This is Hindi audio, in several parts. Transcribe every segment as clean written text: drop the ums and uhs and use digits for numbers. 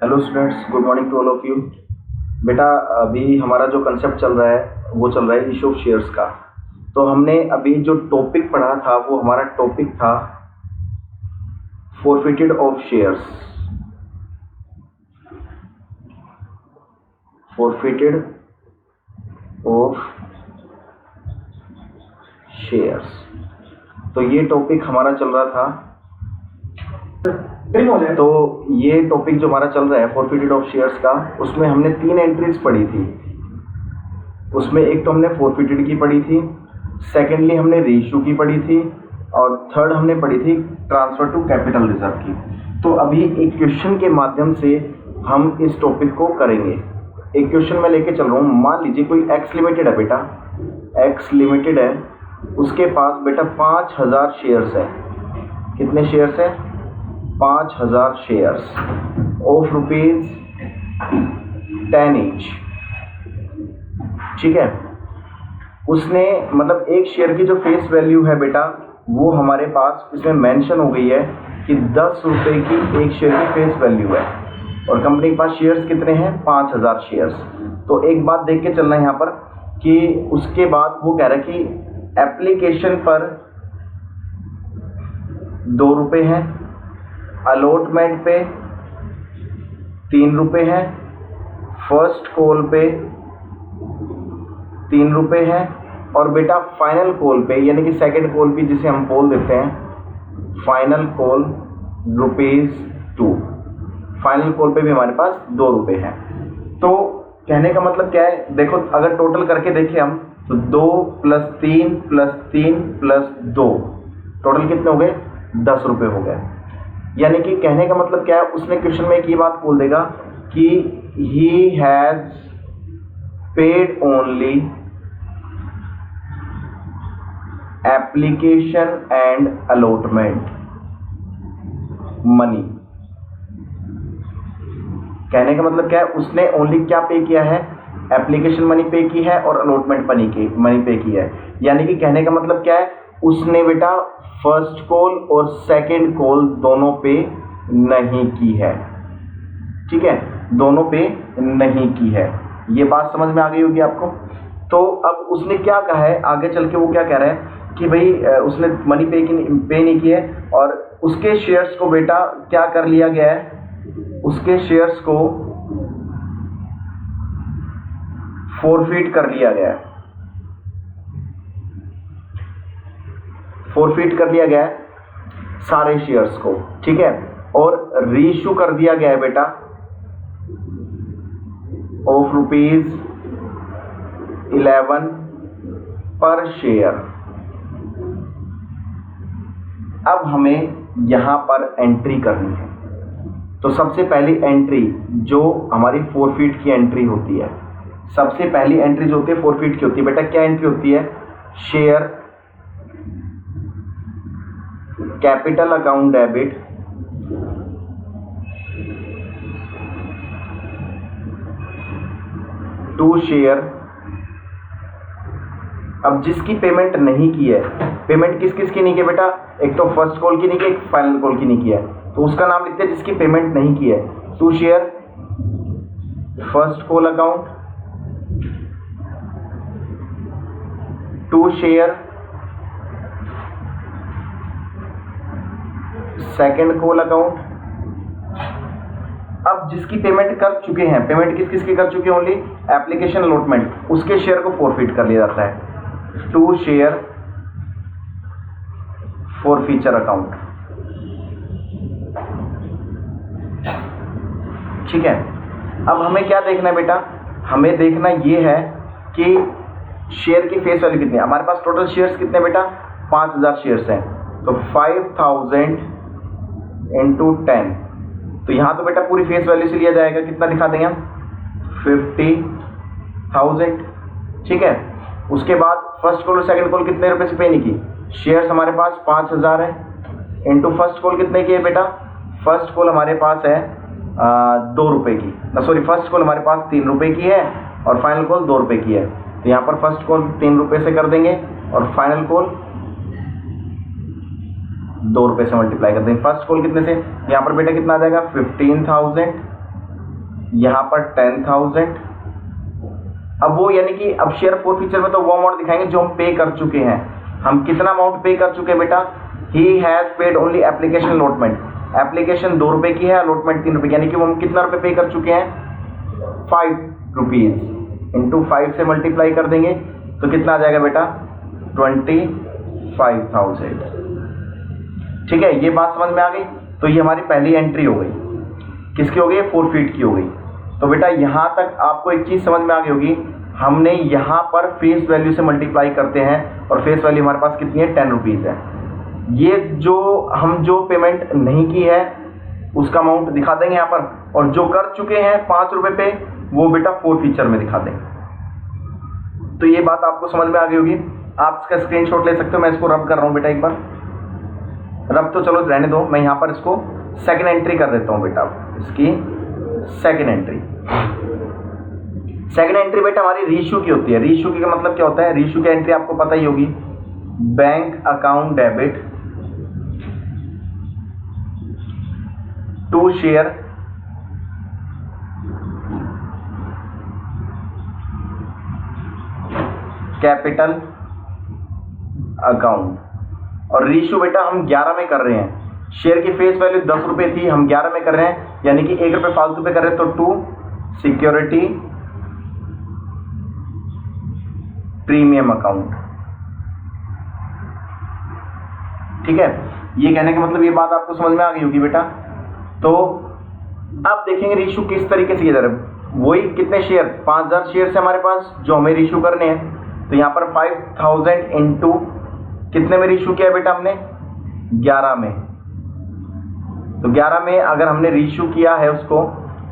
Hello students, good morning to all of you. बेटा, अभी हमारा जो कंसेप्ट चल रहा है वो चल रहा है इशू ऑफ शेयर्स का। तो हमने अभी जो टॉपिक पढ़ा था वो हमारा टॉपिक था forfeited of shares. Forfeited of shares, तो ये टॉपिक हमारा चल रहा था। तो ये टॉपिक जो हमारा चल रहा है फोरफिटेड ऑफ शेयर्स का, उसमें हमने 3 एंट्रीज पढ़ी थी। उसमें एक तो हमने फोरफिटेड की पढ़ी थी, सेकेंडली हमने रीइश्यू की पढ़ी थी, और थर्ड हमने पढ़ी थी ट्रांसफर टू कैपिटल रिजर्व की। तो अभी एक क्वेश्चन के माध्यम से हम इस टॉपिक को करेंगे। एक क्वेश्चन मैं लेके चल रहा हूँ। मान लीजिए कोई एक्स लिमिटेड है बेटा, एक्स लिमिटेड है, उसके पास बेटा 5000 शेयर्स है। कितने शेयर्स है? 5000 शेयर्स ऑफ रुपीज 10 ईच। ठीक है, उसने मतलब एक शेयर की जो फेस वैल्यू है बेटा, वो हमारे पास इसमें मेंशन हो गई है कि 10 रुपये की एक शेयर की फेस वैल्यू है, और कंपनी के पास शेयर्स कितने हैं? 5000 शेयर्स। तो एक बात देख के चलना है यहाँ पर कि उसके बाद वो कह रहा है कि एप्लीकेशन पर 2 रुपये हैं, अलॉटमेंट पे 3 रुपये हैं, फर्स्ट कॉल पे 3 रुपये हैं, और बेटा फाइनल कॉल पे यानी कि सेकंड कॉल पे जिसे हम बोल देते हैं फाइनल कॉल ₹2। फाइनल कॉल पे भी हमारे पास 2 रुपये हैं। तो कहने का मतलब क्या है? देखो, अगर टोटल करके देखें हम तो 2 + 3 + 3 + 2 टोटल कितने हो गए? 10 रुपये हो गए। यानी कि कहने का मतलब क्या है, उसने क्वेश्चन में एक ये बात बोल देगा कि he has paid only application and allotment money. कहने का मतलब क्या है, उसने ओनली क्या पे किया है? एप्लीकेशन मनी पे की है और अलॉटमेंट मनी पे की है। यानी कि कहने का मतलब क्या है, उसने बेटा फर्स्ट कॉल और सेकंड कॉल दोनों पे नहीं की है। ठीक है, दोनों पे नहीं की है। ये बात समझ में आ गई होगी आपको। तो अब उसने क्या कहा है आगे चल के, वो क्या कह रहा है कि भाई उसने मनी पे नहीं की है, और उसके शेयर्स को बेटा क्या कर लिया गया है? उसके शेयर्स को फोरफिट कर लिया गया है। फोरफिट कर लिया गया है सारे शेयर्स को। ठीक है, और रीइश्यू कर दिया गया है बेटा ऑफ ₹11 पर शेयर। अब हमें यहां पर एंट्री करनी है। तो सबसे पहली एंट्री जो हमारी फोरफिट की एंट्री होती है, सबसे पहली एंट्री जो होती है फोरफिट की होती है बेटा, क्या एंट्री होती है? Share capital account debit to share. अब जिसकी पेमेंट नहीं की है, पेमेंट किस किस की नहीं की है बेटा? एक तो फर्स्ट कॉल की नहीं की, एक फाइनल कॉल की नहीं की है, तो उसका नाम लिखते हैं जिसकी पेमेंट नहीं की है। To share first call account, to share second call account. अब जिसकी पेमेंट कर चुके हैं, पेमेंट किस किस की कर चुके हैं? ओनली एप्लीकेशन अलॉटमेंट, उसके शेयर को फोरफिट कर लिया जाता है। To share forfeiture account. ठीक है, अब हमें क्या देखना है बेटा? हमें देखना ये है कि शेयर की फेस वैल्यू कितनी है। हमारे पास टोटल शेयर्स कितने बेटा? 5000 शेयर्स हैं। तो 5000 इंटू 10, तो यहां तो बेटा पूरी फेस वैल्यू से लिया जाएगा। कितना दिखा देंगे हम? 50,000। ठीक है, उसके बाद फर्स्ट कॉल और सेकंड कॉल कितने रुपए से पे नहीं की? शेयर्स हमारे पास 5000 है, इंटू फर्स्ट कॉल कितने की है बेटा? फर्स्ट कॉल हमारे पास है 2 रुपये की, सॉरी फर्स्ट कॉल हमारे पास 3 रुपये की है, और फाइनल कॉल 2 रुपये की है। तो यहाँ पर फर्स्ट कॉल 3 रुपये से कर देंगे, और फाइनल कॉल 2 रुपये से मल्टीप्लाई कर देंगे। फर्स्ट कॉल कितने से? यहाँ पर बेटा कितना आ जाएगा? 15,000 यहाँ पर 10,000। अब वो यानी कि अब शेयर फोरफीचर में तो वो अमाउंट दिखाएंगे जो हम पे कर चुके हैं। हम कितना अमाउंट पे कर चुके हैं बेटा, he has paid only application allotment. Application 2 रुपये की है, अलॉटमेंट 3 रुपये, यानी कि वो हम कितना रुपये पे कर चुके हैं, 5 रुपीज़ इंटू 5 से मल्टीप्लाई कर देंगे तो कितना आ जाएगा बेटा, 25,000। ठीक है, ये बात समझ में आ गई। तो ये हमारी पहली एंट्री हो गई, किसकी हो गई, फोरफीट की हो गई। तो बेटा यहाँ तक आपको एक चीज़ समझ में आ गई होगी, हमने यहाँ पर फेस वैल्यू से मल्टीप्लाई करते हैं और फेस वैल्यू हमारे पास कितनी है, 10 रुपीज़ है। ये जो हम जो पेमेंट नहीं की है उसका अमाउंट दिखा देंगे यहाँ पर, और जो कर चुके हैं 5 रुपये पे वो बेटा फोरफीचर में दिखा देंगे। तो ये बात आपको समझ में आ गई होगी। आप इसका स्क्रीनशॉट ले सकते हो। मैं इसको रब कर रहा हूँ बेटा, एक बार रब तो चलो रहने दो, मैं यहाँ पर इसको सेकंड एंट्री कर देता हूँ बेटा। इसकी सेकंड एंट्री बेटा हमारी रीइश्यू की होती है। रीइश्यू की का मतलब क्या होता है, रीइश्यू की एंट्री आपको पता ही होगी, bank account debit to share capital account. और रीइश्यू बेटा हम 11 में कर रहे हैं। शेयर की फेस वैल्यू 10 रुपये थी, हम 11 में कर रहे हैं, यानी कि 1 रुपये फालतू पे कर रहे हैं। तो टू सिक्योरिटी प्रीमियम अकाउंट। ठीक है, ये कहने का मतलब ये बात आपको समझ में आ गई होगी बेटा। तो आप देखेंगे रीइश्यू किस तरीके से किया जा रहा है। वही कितने शेयर, 5,000 शेयर से हमारे पास जो हमें रीइश्यू करने हैं। तो यहाँ पर 5,000 इंटू कितने में रीइश्यू किया बेटा हमने, 11 में। तो 11 में अगर हमने रीइश्यू किया है उसको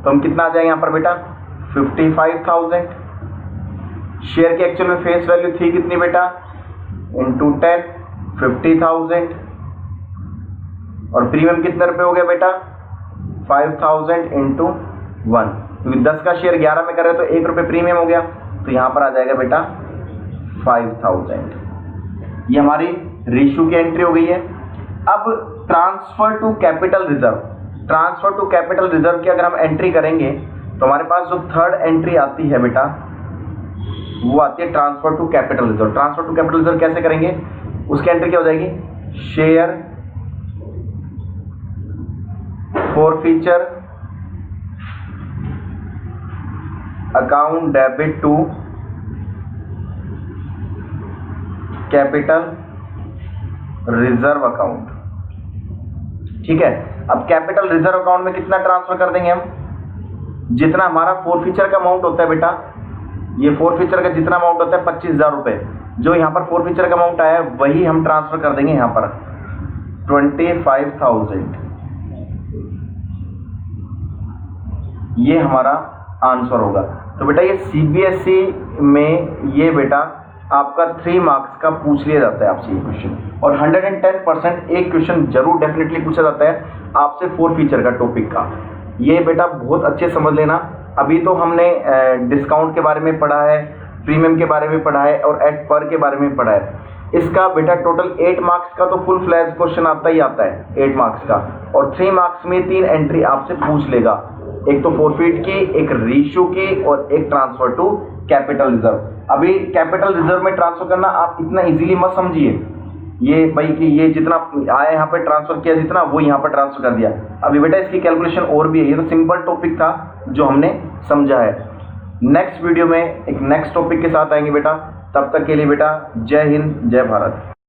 तो हम कितना आ जाएगा यहाँ पर बेटा, 55,000। शेयर की एक्चुअल में फेस वैल्यू थी कितनी बेटा, इंटू 10, 50,000। और प्रीमियम कितने रुपए हो गया बेटा, 5,000 इंटू 1, क्योंकि 10 का शेयर 11 में कर रहे तो 1 रुपये प्रीमियम हो गया। तो यहाँ पर आ जाएगा बेटा 5,000। ये हमारी रीइश्यू की एंट्री हो गई है। अब transfer to capital reserve. Transfer to capital reserve की अगर हम एंट्री करेंगे तो हमारे पास जो थर्ड एंट्री आती है बेटा वो आती है transfer to capital reserve. Transfer to capital reserve कैसे करेंगे, उसकी एंट्री क्या हो जाएगी, share forfeiture account debit to capital reserve account. ठीक है, अब कैपिटल रिजर्व अकाउंट में कितना ट्रांसफर कर देंगे हम, जितना हमारा फोरफीचर का अमाउंट होता है बेटा, ये फोरफीचर का जितना अमाउंट होता है 25,000 रुपये, जो यहाँ पर फोरफीचर का अमाउंट आया है वही हम ट्रांसफर कर देंगे यहाँ पर 25,000। ये हमारा आंसर होगा। तो बेटा ये सीबीएसई में ये बेटा आपका 3 मार्क्स का पूछ लिया जाता है आपसे ये क्वेश्चन, और 110% एक क्वेश्चन जरूर डेफिनेटली पूछा जाता है आपसे फोरफीचर का टॉपिक का। ये बेटा बहुत अच्छे समझ लेना। अभी तो हमने डिस्काउंट के बारे में पढ़ा है, प्रीमियम के बारे में पढ़ा है और एट पर के बारे में पढ़ा है। इसका बेटा टोटल 8 मार्क्स का तो फुल फ्लैश क्वेश्चन आता ही आता है 8 मार्क्स का, और 3 मार्क्स में 3 एंट्री आपसे पूछ लेगा, एक तो फोरफीट की, एक रीइश्यू की और एक ट्रांसफर टू कैपिटल रिजर्व। अभी कैपिटल रिजर्व में ट्रांसफर करना आप इतना इजीली मत समझिए ये भाई कि ये जितना आया यहाँ पे ट्रांसफर किया जितना वो यहाँ पर ट्रांसफर कर दिया। अभी बेटा इसकी कैलकुलेशन और भी है, ये तो सिंपल टॉपिक था जो हमने समझा है। नेक्स्ट वीडियो में एक नेक्स्ट टॉपिक के साथ आएंगे बेटा, तब तक के लिए बेटा जय हिंद जय भारत।